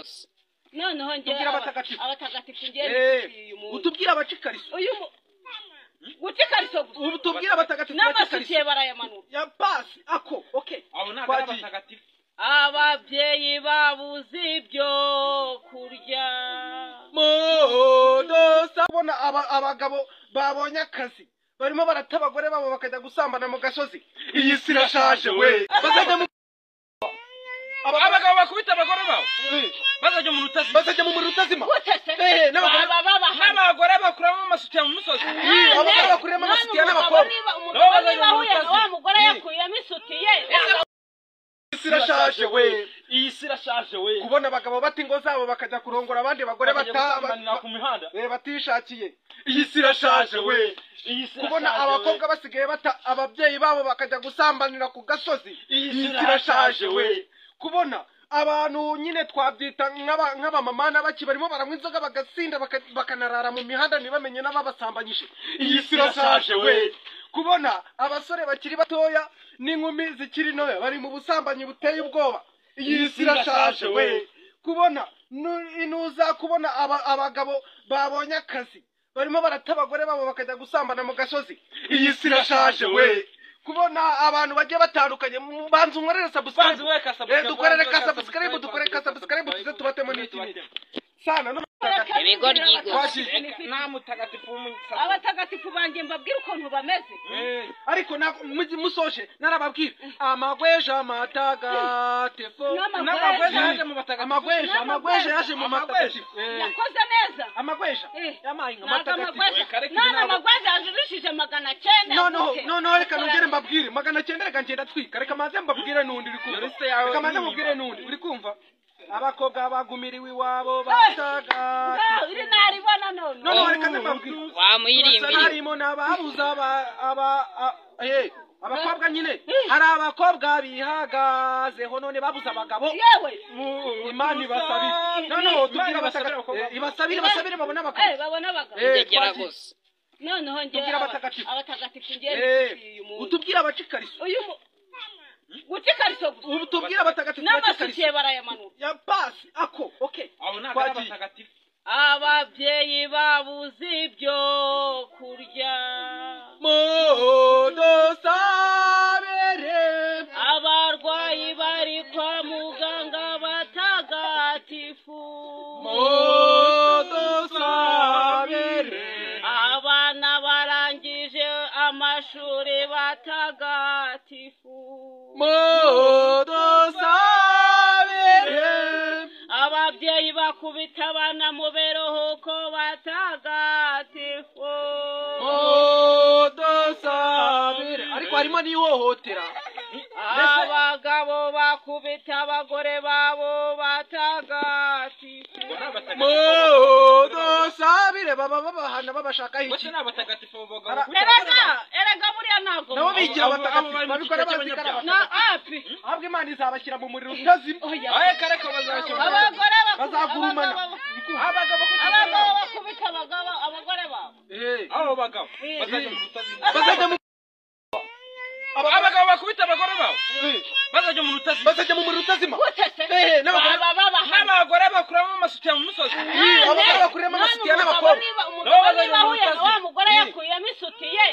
gusa noneho ngiye abatagatifu ngiye uyu muntu utubwira abacikariso uyu gucikariso gusa ubu tubwira abatagatifu n'amasukiye barayamanura ya pasi ako okay abo ntabwo ari abatagatifu ababyeyi babuze ibyo kurya modosa bona abagabo babonye akazi barimo barata abagore babo bakajya gusambana mu gasozi iyi si irashaje we abagabo bakubita abagore babo bazajya mu muriro utazima n'abagore bakuramo amasutiya mu musozi abagore bakuramo amasutiya n'abakobwa wa mugore yakuyemo isutiye irashaje we iyi si irashaje we kubona abagabo bata ingo zabo bakajya kurongora abandi bagore ku mihanda batishakiye iyi si irashaje we kubona abakobwa basigaye bata ababyeyi babo bakajya gusambanira ku gasozi iyi si irashaje we kubona abantu nyine twabyita nk'abamama n'abaki barimo baranywa inzoga bagasinda bakanarara mu mihanda ntibamenye n'ababasambanyije iyi si irashaje we kubona abasore bakiri batoya n'inkumi zikiri ntoya bari mu busambanyi buteye ubwoba iyi si irashaje we kubona inuza kubona abagabo babonye akazi barimo barata abagore babo bakajya gusambana mu gasozi iyi si irashaje we kubona abantu bagiye batandukanye banza unkorere subscribe dukorere ka subscribe tuze tubatemo n'iki sana no ibigo ry'igusa nta mutagatifu abatagatifu banjye mbabwira ukuntu bameze ariko musoje narababwira amagweja matagatifu amagweja yaje mu matagatifu yakoze neza amagweja yamayinga matagatifu none amagweja yajurishije 900 noneho reka nongere mbabwire 900 reka ngenda twika reka maze mbabwire nundi uri kumva reka maze mbabwire nundi uri kumva abakobwa bagumiriwe iwabo basaga iri naribona none reka mbabwire wamuyirimbira harimo n'ababuza abakobwa nyine hari abakobwa bihagazeho none babuza abagabo yewe imana ibasabire noneho tubwira ibasabire babona abagabo ndegera gusa noneho ngiye abatagatifu ngiye uyu muntu utubwira abacikariso uyu gucikariso gusa ubu tubwira abatagatifu n'amasukiye barayamanura ya pasi ako okay abo ntabwo ari abatagatifu ababyeyi babuze ibyo kurya modosabere abarwayi bari kwa muganga batagatifu modosabere abana barangije amashuri batagatifu modosabere ababyeyi bakubita abana mu beruhuko batagatifu modosabere ariko harimo n'ihohotera abagabo bakubita abagore babo batagatifu modosabire baba babahana babashaka iki n'abatagatifu erega buriya ntabwo nabo bigira abatagatifu babikora bazikara na api ahubwo imana izabashyira mu muriro utazima abagore bazagurumana abagabo bakubita abagore babo abo bagabo bazajya mu rutazima abagabo bakubita abagore babo bazajya mu muriro utazima n'abagore bakuramo amasutiya mu musozi abagore bakuramo amasutiya n'abakobwa wa mugore yakuyemo isutiye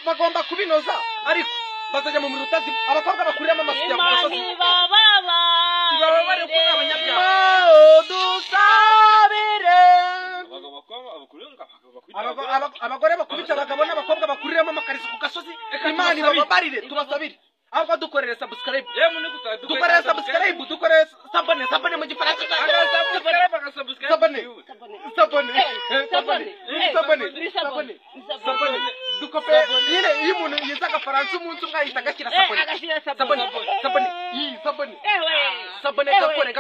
bagomba kubinoza ariko bazajya mu muriro utazima abakobwa bakuramo amasutiya mu musozi baba bari ko abanyabyaha dusabire abagore bakubita abagabo n'abakobwa bakuriramo amakariso ku gasozi imana ibababarire tubasabire ahubwo dukorere subscribe dukorere subscribe dukorere sabone mu gifaransa sabone dukope nyine iyo umuntu yize agafaransa umunsi umwe ahita agashyira sabone sabone sabone gakore